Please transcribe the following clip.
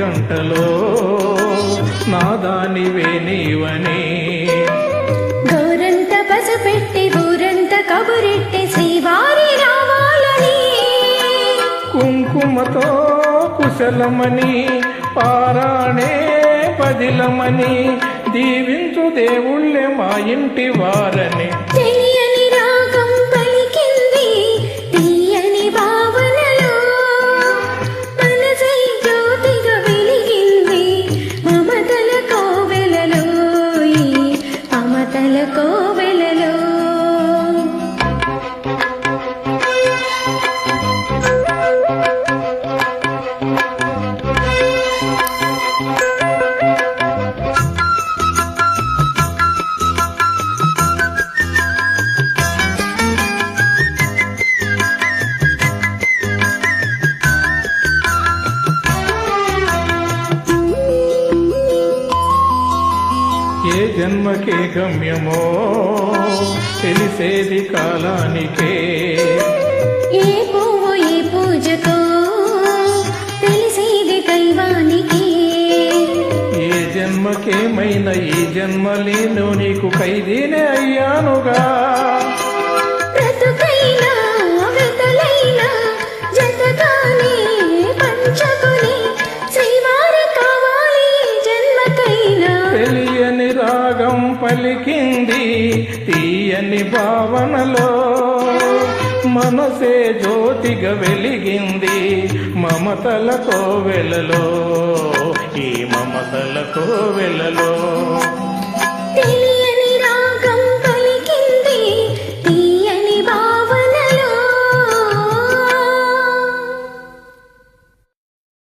గంటలో నాదానివే నీవని గోరంత పసుపెట్టి ఊరంత కబురెట్టి శ్రీవారి రావాలని కుంకుమతో కుశలమని పారాణే పదిలమని దీవించు దేవుళ్ళే మా ఇంటి వారని తెలియని రాగం పలికింది తీయని భావనలో మనసై జ్యోతిగా వెలిగింది మమతల కోవెలలో ఈ మమతల కోవెలలో ఏ జన్మకే గమ్యమో తెలిసేది కాలానికే ఏ పువ్వు ఏ పూజకో తెలిసేది దైవానికి ఏ జన్మకేమైనా ఈ జన్మలేను నీకు ఖైదీనే అయ్యానుగా బ్రతుకైనా వెతలైనా జతగానే పంచుకుని శ్రీవారి కావాలి జన్మకైనా తెలియని రాగం పలికింది తీయని భావనలో మనసే జ్యోతిగా వెలిగింది మమతల కోవెలలో ఈ మమతల కోవెలలో